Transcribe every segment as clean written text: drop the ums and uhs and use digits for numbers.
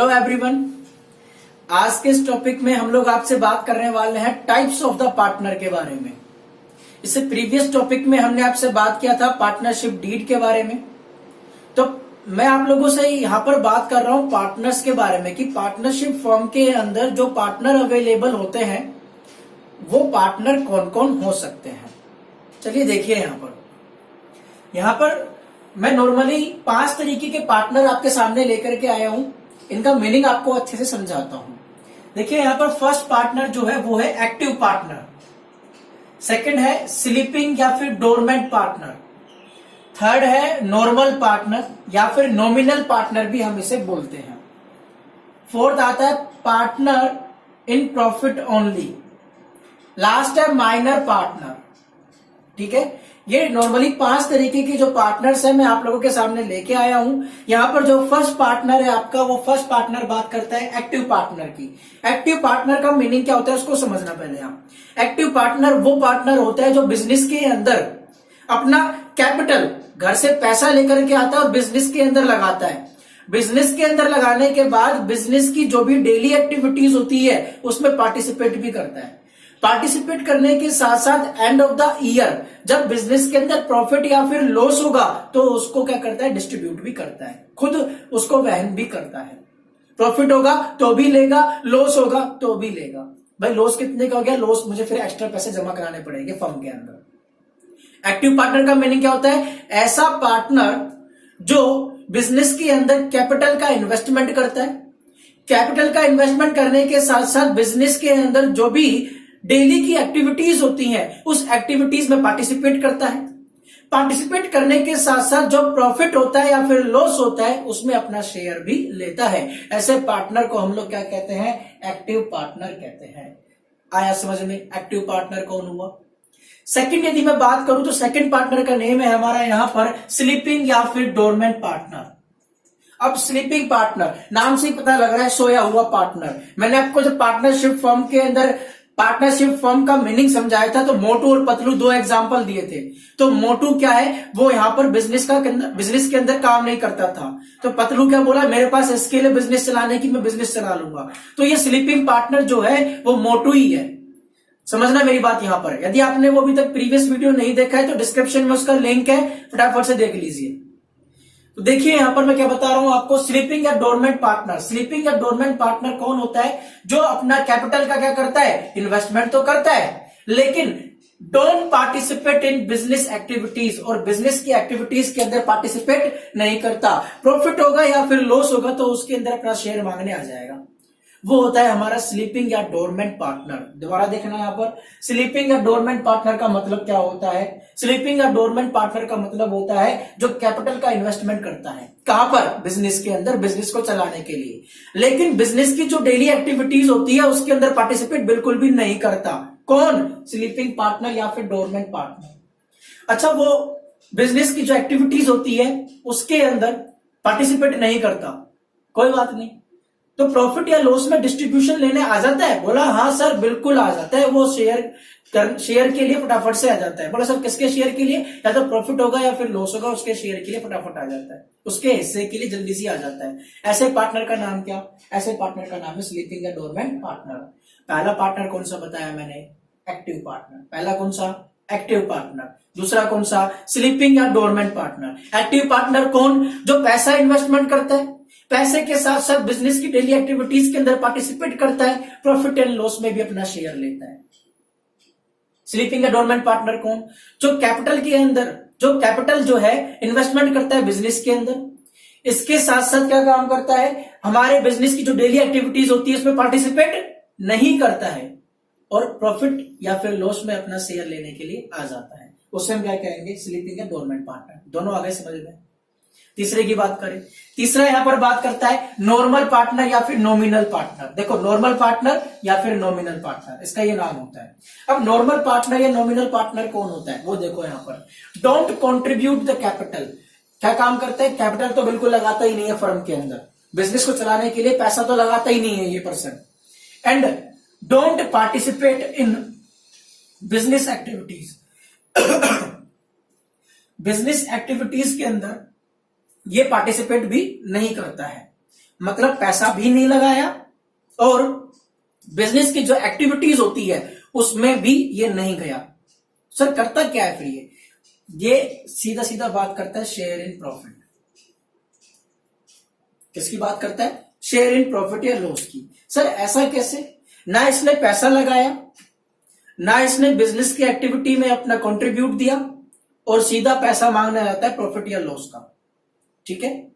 Hello everyone. आज के इस टॉपिक में हम लोग आपसे बात करने वाले हैं टाइप्स ऑफ द पार्टनर के बारे में। इससे प्रीवियस टॉपिक में हमने आपसे बात किया था पार्टनरशिप डीड के बारे में। तो मैं आप लोगों से यहाँ पर बात कर रहा हूँ पार्टनर्स के बारे में कि पार्टनरशिप फर्म के अंदर जो पार्टनर अवेलेबल होते हैं वो पार्टनर कौन कौन हो सकते हैं। चलिए देखिए यहाँ पर मैं नॉर्मली 5 तरीके के पार्टनर आपके सामने लेकर के आया हूं। इनका मीनिंग आपको अच्छे से समझाता हूं। देखिए यहाँ पर फर्स्ट पार्टनर जो है वो है एक्टिव पार्टनर, सेकंड है स्लीपिंग या फिर डोरमेंट पार्टनर, थर्ड है नॉर्मल पार्टनर या फिर नॉमिनल पार्टनर भी हम इसे बोलते हैं, फोर्थ आता है partner in profit only, last है माइनर पार्टनर। ठीक है, ये नॉर्मली 5 तरीके के जो पार्टनर्स हैं मैं आप लोगों के सामने लेके आया हूं। यहाँ पर जो फर्स्ट पार्टनर है आपका, वो फर्स्ट पार्टनर बात करता है एक्टिव पार्टनर की। एक्टिव पार्टनर का मीनिंग क्या होता है उसको समझना पहले आप। एक्टिव पार्टनर वो पार्टनर होता है जो बिजनेस के अंदर अपना कैपिटल घर से पैसा लेकर के आता है और बिजनेस के अंदर लगाता है। बिजनेस के अंदर लगाने के बाद बिजनेस की जो भी डेली एक्टिविटीज होती है उसमें पार्टिसिपेट भी करता है। पार्टिसिपेट करने के साथ साथ एंड ऑफ द ईयर जब बिजनेस के अंदर प्रॉफिट या फिर लॉस होगा तो उसको क्या करता है, डिस्ट्रीब्यूट भी करता है, खुद उसको वहन भी करता है। प्रॉफिट होगा तो भी लेगा, लॉस होगा तो भी लेगा। भाई लॉस कितने का हो गया, लॉस मुझे फिर एक्स्ट्रा पैसे जमा कराने पड़ेंगे फर्म के अंदर। एक्टिव पार्टनर का मीनिंग क्या होता है, ऐसा पार्टनर जो बिजनेस के अंदर कैपिटल का इन्वेस्टमेंट करता है। कैपिटल का इन्वेस्टमेंट करने के साथ साथ बिजनेस के अंदर जो भी डेली की एक्टिविटीज होती हैं उस एक्टिविटीज में पार्टिसिपेट करता है। पार्टिसिपेट करने के साथ साथ जो प्रॉफिट होता है या फिर लॉस होता है उसमें अपना शेयर भी लेता है। ऐसे पार्टनर को हम लोग क्या कहते हैं, एक्टिव पार्टनर कहते हैं। आया समझ में, एक्टिव पार्टनर कौन हुआ। सेकंड यदि मैं बात करूं तो सेकंड पार्टनर का नेम है हमारा यहाँ पर स्लीपिंग या फिर डोरमेंट पार्टनर। अब स्लीपिंग पार्टनर नाम से ही पता लग रहा है सोया हुआ पार्टनर। मैंने आपको जब पार्टनरशिप फर्म के अंदर पार्टनरशिप फर्म का मीनिंग समझाया था तो मोटू और पतलू 2 एग्जांपल दिए थे। तो मोटू क्या है, वो यहां पर बिजनेस के अंदर काम नहीं करता था। तो पतलू क्या बोला, मेरे पास स्किल है बिजनेस चलाने की, मैं बिजनेस चला लूंगा। तो ये स्लीपिंग पार्टनर जो है वो मोटू ही है। समझना मेरी बात यहां पर। यदि आपने वो अभी तक प्रीवियस वीडियो नहीं देखा है तो डिस्क्रिप्शन में उसका लिंक है, फटाफट से देख लीजिए। तो देखिए यहां पर मैं क्या बता रहा हूं आपको, स्लीपिंग या डोरमेंट पार्टनर। स्लीपिंग या डोरमेंट पार्टनर कौन होता है, जो अपना कैपिटल का क्या करता है, इन्वेस्टमेंट तो करता है लेकिन don't participate in business activities, और बिजनेस की एक्टिविटीज के अंदर पार्टिसिपेट नहीं करता। प्रॉफिट होगा या फिर लॉस होगा तो उसके अंदर अपना शेयर मांगने आ जाएगा। वो होता है हमारा स्लीपिंग या डोरमेंट पार्टनर। दोबारा देखना यहाँ पर, स्लीपिंग या डोरमेंट पार्टनर का मतलब क्या होता है। स्लीपिंग या डोरमेंट पार्टनर का मतलब होता है जो कैपिटल का इन्वेस्टमेंट करता है, कहां पर, बिजनेस के अंदर, बिजनेस को चलाने के लिए, लेकिन बिजनेस की जो डेली एक्टिविटीज होती है उसके अंदर पार्टिसिपेट बिल्कुल भी नहीं करता। कौन, स्लीपिंग पार्टनर या फिर डोरमेंट पार्टनर। अच्छा, वो बिजनेस की जो एक्टिविटीज होती है उसके अंदर पार्टिसिपेट नहीं करता, कोई बात नहीं, तो प्रॉफिट या लॉस में डिस्ट्रीब्यूशन लेने आ जाता है। बोला हाँ सर बिल्कुल आ जाता है, वो शेयर के लिए फटाफट से आ जाता है। बोला सर किसके शेयर के लिए, या तो प्रॉफिट होगा या फिर लॉस होगा उसके शेयर के लिए फटाफट आ जाता है, उसके हिस्से के लिए जल्दी से आ जाता है। ऐसे पार्टनर का नाम क्या, ऐसे पार्टनर का नाम है स्लीपिंग या डोरमेंट पार्टनर। पहला पार्टनर कौन सा बताया मैंने, एक्टिव पार्टनर। पहला कौन सा, एक्टिव पार्टनर। दूसरा कौन सा, स्लीपिंग या डोरमेंट पार्टनर। एक्टिव पार्टनर कौन, जो पैसा इन्वेस्टमेंट करता है, पैसे के साथ साथ बिजनेस की डेली एक्टिविटीज के अंदर पार्टिसिपेट करता है, प्रॉफिट एंड लॉस में भी अपना शेयर लेता है। स्लीपिंग या डोरमेंट पार्टनर कौन, जो कैपिटल के अंदर, जो कैपिटल जो है इन्वेस्टमेंट करता है बिजनेस के अंदर, इसके साथ साथ क्या काम करता है, हमारे बिजनेस की जो डेली एक्टिविटीज होती है उसमें पार्टिसिपेट नहीं करता है और प्रॉफिट या फिर लॉस में अपना शेयर लेने के लिए आ जाता है। उससे हम क्या कहेंगे, स्लीपिंग या डोरमेंट पार्टनर। दोनों आगे समझ में। तीसरे की बात करें, तीसरा यहां पर बात करता है नॉर्मल पार्टनर या फिर नॉमिनल पार्टनर। देखो नॉर्मल पार्टनर या फिर नॉमिनल पार्टनर, इसका ये नाम होता है। अब नॉर्मल पार्टनर या नॉमिनल पार्टनर कौन होता है वो देखो यहां पर, डोंट कॉन्ट्रीब्यूट द कैपिटल। क्या काम करता है, कैपिटल तो बिल्कुल लगाता ही नहीं है फर्म के अंदर, बिजनेस को चलाने के लिए पैसा तो लगाता ही नहीं है ये person. And don't participate in business activities. Business activities के अंदर ये पार्टिसिपेट भी नहीं करता है। मतलब पैसा भी नहीं लगाया और बिजनेस की जो एक्टिविटीज होती है उसमें भी ये नहीं गया। सर करता क्या है फिर ये सीधा सीधा बात करता है शेयर इन प्रॉफिट। किसकी बात करता है? शेयर इन प्रॉफिट या लॉस की। सर ऐसा कैसे? ना इसने पैसा लगाया, ना इसने बिजनेस की एक्टिविटी में अपना कंट्रीब्यूट दिया और सीधा पैसा मांगना जाता है प्रॉफिट या लॉस का। ठीक है,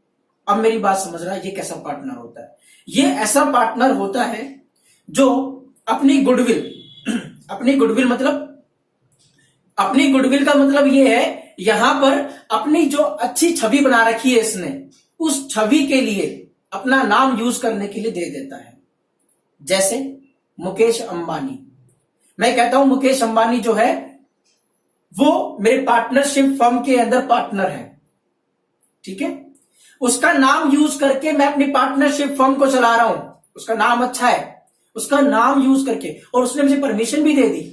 अब मेरी बात समझना, ये कैसा पार्टनर होता है? ये ऐसा पार्टनर होता है जो अपनी गुडविल अपनी गुडविल का मतलब ये है, यहां पर अपनी जो अच्छी छवि बना रखी है इसने, उस छवि के लिए अपना नाम यूज करने के लिए दे देता है। जैसे मुकेश अंबानी, मैं कहता हूं मुकेश अंबानी जो है वो मेरे पार्टनरशिप फर्म के अंदर पार्टनर है। ठीक है, उसका नाम यूज करके मैं अपनी पार्टनरशिप फर्म को चला रहा हूं, उसका नाम अच्छा है, उसका नाम यूज करके, और उसने मुझे परमिशन भी दे दी।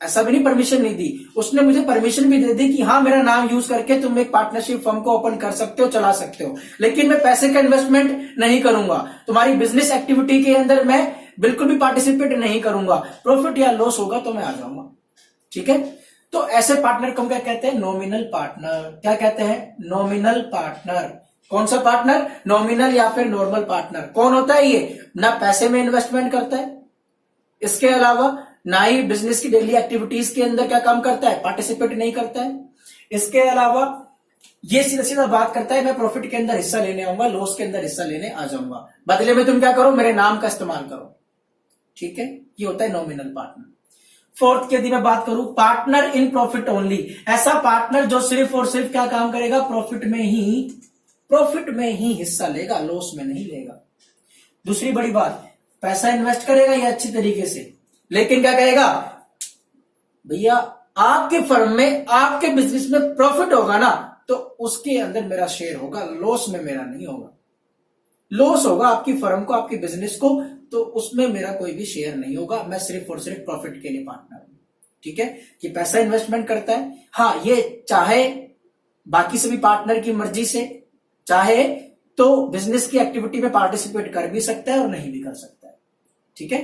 ऐसा भी नहीं परमिशन नहीं दी, उसने मुझे परमिशन भी दे दी कि हाँ मेरा नाम यूज करके तुम एक पार्टनरशिप फर्म को ओपन कर सकते हो, चला सकते हो, लेकिन मैं पैसे का इन्वेस्टमेंट नहीं करूंगा, तुम्हारी बिजनेस एक्टिविटी के अंदर मैं बिल्कुल भी पार्टिसिपेट नहीं करूंगा, प्रॉफिट या लॉस होगा तो मैं आ जाऊंगा। ठीक है, तो ऐसे पार्टनर को क्या कहते हैं? Nominal partner. क्या कहते हैं? Nominal partner. कौन सा पार्टनर? नॉमिनल या फिर नॉर्मल पार्टनर। कौन होता है ये? ना पैसे में इन्वेस्टमेंट करता है, इसके अलावा ना ही बिजनेस की डेली एक्टिविटीज के अंदर क्या काम करता है? पार्टिसिपेट नहीं करता है। इसके अलावा ये सीधा सीधा बात करता है मैं प्रॉफिट के अंदर हिस्सा लेने आऊंगा, लॉस के अंदर हिस्सा लेने आ जाऊंगा, बदले में तुम क्या करो? मेरे नाम का इस्तेमाल करो। ठीक है, ये होता है नॉमिनल पार्टनर। फोर्थ की यदि मैं बात करूं, पार्टनर इन प्रॉफिट ओनली। ऐसा पार्टनर जो सिर्फ और सिर्फ क्या काम करेगा? प्रॉफिट में ही हिस्सा लेगा, लॉस में नहीं लेगा। दूसरी बड़ी बात, पैसा इन्वेस्ट करेगा ये अच्छी तरीके से, लेकिन क्या कहेगा? भैया आपके फर्म में, आपके बिजनेस में प्रॉफिट होगा ना, तो उसके अंदर मेरा शेयर होगा, लॉस में मेरा नहीं होगा। लॉस होगा आपकी फर्म को, आपके बिजनेस को, तो उसमें मेरा कोई भी शेयर नहीं होगा, मैं सिर्फ और सिर्फ प्रॉफिट के लिए पार्टनर हूं। ठीक है, कि पैसा इन्वेस्टमेंट करता है, हाँ ये चाहे बाकी सभी पार्टनर की मर्जी से, चाहे तो बिजनेस की एक्टिविटी में पार्टिसिपेट कर भी सकता है और नहीं भी कर सकता है। ठीक है,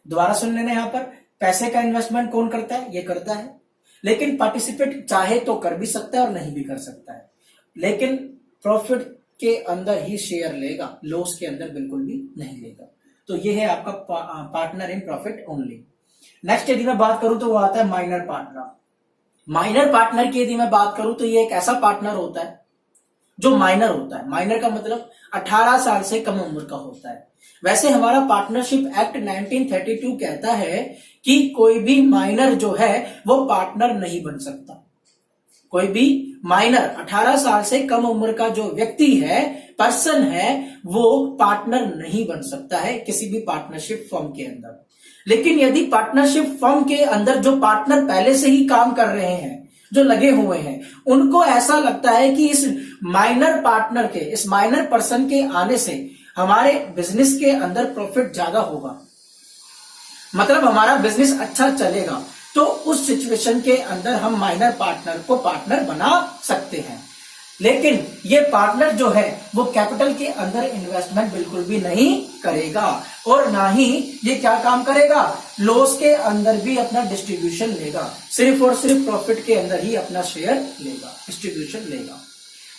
दोबारा सुन लेना, यहां पर पैसे का इन्वेस्टमेंट कौन करता है? ये करता है, लेकिन पार्टिसिपेट चाहे तो कर भी सकता है और नहीं भी कर सकता है, लेकिन प्रॉफिट के अंदर ही शेयर लेगा, लॉस के अंदर बिल्कुल भी नहीं लेगा। तो ये है आपका partner in profit only. Next यदि मैं बात करूं तो वो आता है माइनर पार्टनर। माइनर पार्टनर की यदि मैं बात करूं तो ये एक ऐसा पार्टनर होता है जो माइनर होता है। माइनर का मतलब 18 साल से कम उम्र का होता है। वैसे हमारा पार्टनरशिप एक्ट 1932 कहता है कि कोई भी माइनर जो है वो पार्टनर नहीं बन सकता। कोई भी माइनर 18 साल से कम उम्र का जो व्यक्ति है, पर्सन है, वो पार्टनर नहीं बन सकता है किसी भी पार्टनरशिप फर्म के अंदर। लेकिन यदि पार्टनरशिप फर्म के अंदर जो पार्टनर पहले से ही काम कर रहे हैं, जो लगे हुए हैं, उनको ऐसा लगता है कि इस माइनर पार्टनर के, इस माइनर पर्सन के आने से हमारे बिजनेस के अंदर प्रॉफिट ज्यादा होगा, मतलब हमारा बिजनेस अच्छा चलेगा, तो उस सिचुएशन के अंदर हम माइनर पार्टनर को पार्टनर बना सकते हैं। लेकिन ये पार्टनर जो है वो कैपिटल के अंदर इन्वेस्टमेंट बिल्कुल भी नहीं करेगा और ना ही ये क्या काम करेगा, लॉस के अंदर भी अपना डिस्ट्रीब्यूशन लेगा, सिर्फ और सिर्फ प्रॉफिट के अंदर ही अपना शेयर लेगा, डिस्ट्रीब्यूशन लेगा।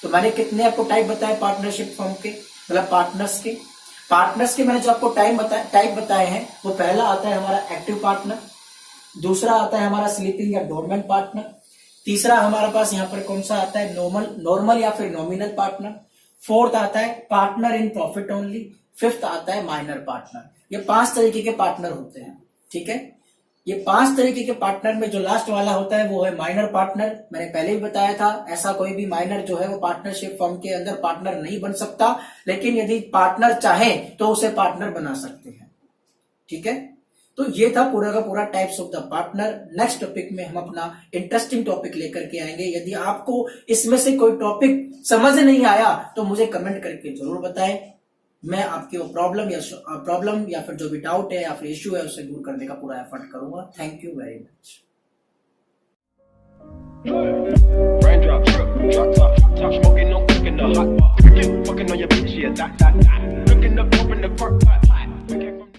तो मैंने कितने आपको टाइप बताए पार्टनरशिप फर्म के, मतलब पार्टनर्स के मैंने जो आपको टाइप बताए हैं, वो पहला आता है हमारा एक्टिव पार्टनर, दूसरा आता है हमारा स्लीपिंग या डोरमेंट पार्टनर, तीसरा हमारे पास यहाँ पर कौन सा आता है, नॉर्मल या फिर नॉमिनल पार्टनर, फोर्थ आता है partner in profit only, fifth आता है माइनर पार्टनर। ये 5 तरीके के पार्टनर होते हैं। ठीक है, ये 5 तरीके के पार्टनर में जो लास्ट वाला होता है वो है माइनर पार्टनर। मैंने पहले भी बताया था, ऐसा कोई भी माइनर जो है वो पार्टनरशिप फर्म के अंदर पार्टनर नहीं बन सकता, लेकिन यदि पार्टनर चाहे तो उसे पार्टनर बना सकते हैं। ठीक है, तो ये था पूरा का पूरा types of the partner. Next topic में हम अपना इंटरेस्टिंग टॉपिक लेकर के आएंगे। यदि आपको इसमें से कोई टॉपिक समझ नहीं आया तो मुझे कमेंट करके जरूर बताएं, मैं आपके वो प्रॉब्लम या फिर जो भी डाउट है या फिर इश्यू है उसे दूर करने का पूरा एफर्ट करूंगा। Thank you very much. Raindrop, drip, drop top, top smoking, no cooking the hot pot. Fucking on your bitch, see a dot, dot, dot. Looking up, open the park, pot, pot.